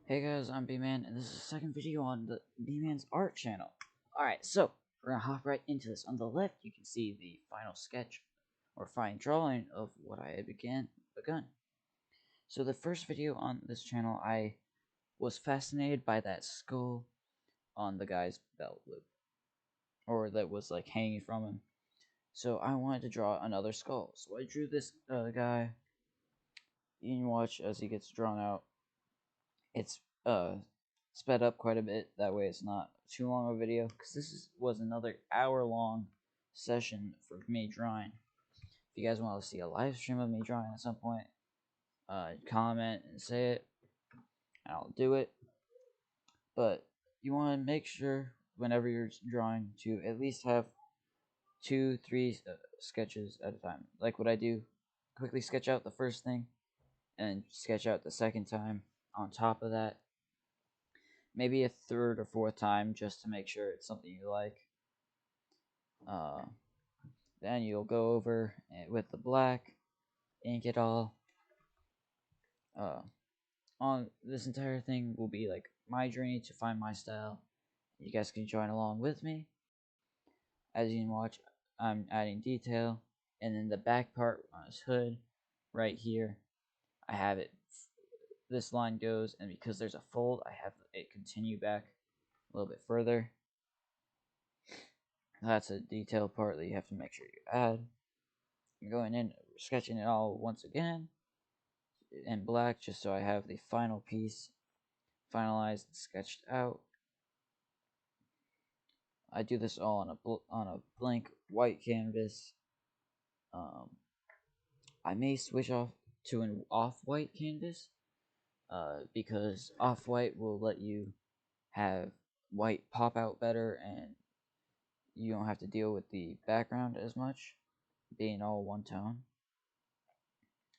Hey guys, I'm B-Man, and this is the second video on the B-Man's art channel. Alright, so, we're gonna hop right into this. On the left, you can see the final sketch, or fine drawing, of what I had begun. So the first video on this channel, I was fascinated by that skull on the guy's belt loop, or that was like hanging from him. So I wanted to draw another skull. So I drew this guy. You can watch as he gets drawn out. It's sped up quite a bit, that way it's not too long of a video, because was another hour-long session for me drawing. If you guys want to see a live stream of me drawing at some point, comment and say it, and I'll do it. But you want to make sure whenever you're drawing to at least have 2-3 sketches at a time. Like what I do, quickly sketch out the first thing and sketch out the second time on top of that, maybe a third or fourth time, just to make sure it's something you like. Then you'll go over with the black, ink it all. On this entire thing will be like my journey to find my style. You guys can join along with me. As you can watch, I'm adding detail, and then the back part on his hood, right here, I have it. This line goes, and because there's a fold, I have it continue back a little bit further. That's a detail part that you have to make sure you add. I'm going in, sketching it all once again in black, just so I have the final piece finalized and sketched out. I do this all on a blank white canvas. I may switch off to an off-white canvas, because off-white will let you have white pop out better, and you don't have to deal with the background as much, being all one tone.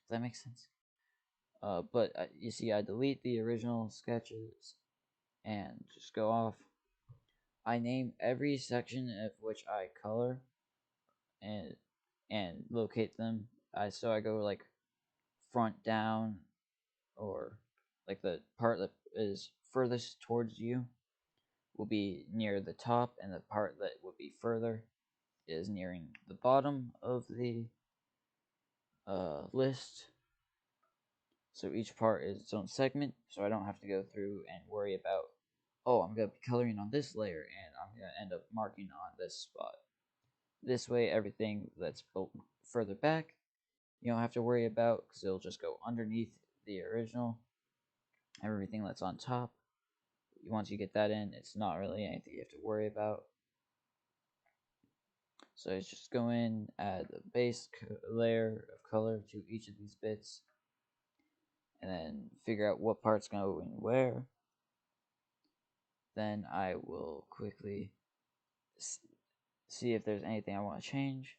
Does that make sense? But you see, I delete the original sketches and just go off. I name every section of which I color and locate them. So I go like front down, or like the part that is furthest towards you will be near the top, and the part that would be further is nearing the bottom of the list. So each part is its own segment, so I don't have to go through and worry about, oh, I'm going to be coloring on this layer, and I'm going to end up marking on this spot. This way, everything that's further back, you don't have to worry about, because it'll just go underneath the original. Everything that's on top, once you get that in, it's not really anything you have to worry about. So it's just go in, add the base layer of color to each of these bits, and then figure out what parts go in where. Then I will quickly see if there's anything I want to change.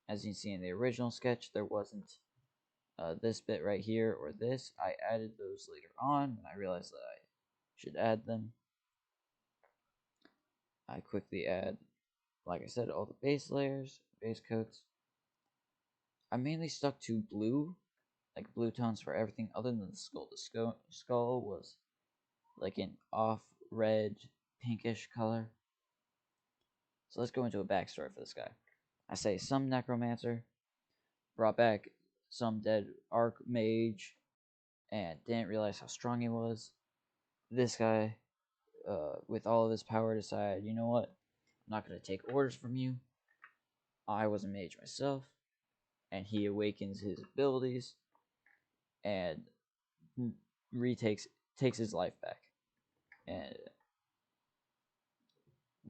As you can see in the original sketch, there wasn't this bit right here or this. I added those later on, and I realized that I should add them. I quickly add, like I said, all the base layers, base coats. I mainly stuck to blue, like blue tones for everything other than the skull. The skull was like an off red, pinkish color. So let's go into a backstory for this guy. I say some necromancer brought back some dead Mage and didn't realize how strong he was. This guy, with all of his power, decided, you know what? I'm not going to take orders from you. I was a mage myself. And he awakens his abilities and takes his life back. And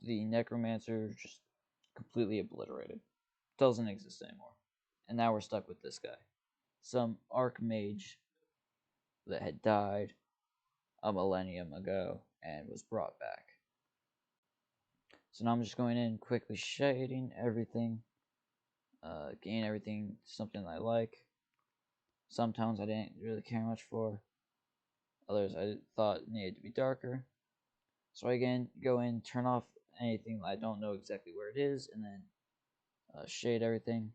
the necromancer just completely obliterated. Doesn't exist anymore. And now we're stuck with this guy. Some archmage that had died a millennium ago and was brought back. So now I'm just going in quickly shading everything, gain everything something I like. Some tones I didn't really care much for. Others I thought needed to be darker. So again, go in, turn off anything I don't know exactly where it is, and then shade everything.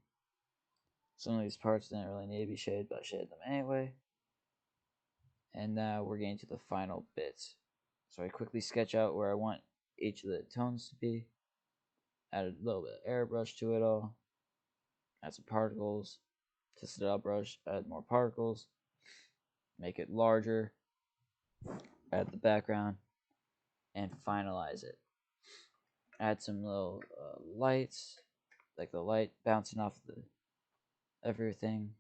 Some of these parts didn't really need to be shaded, but I shaded them anyway. And now we're getting to the final bits. So I quickly sketch out where I want each of the tones to be. Add a little bit of airbrush to it all. Add some particles. Twist it out brush. Add more particles. Make it larger. Add the background. And finalize it. Add some little lights. Like the light bouncing off the everything.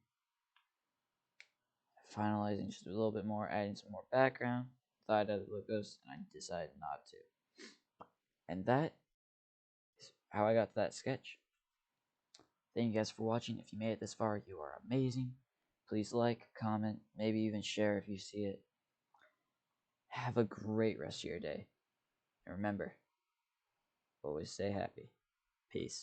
Finalizing just a little bit more. Adding some more background. Thought I'd look good, and I decided not to. And that is how I got to that sketch. Thank you guys for watching. If you made it this far, you are amazing. Please like, comment, maybe even share if you see it. Have a great rest of your day. And remember, always stay happy. Peace.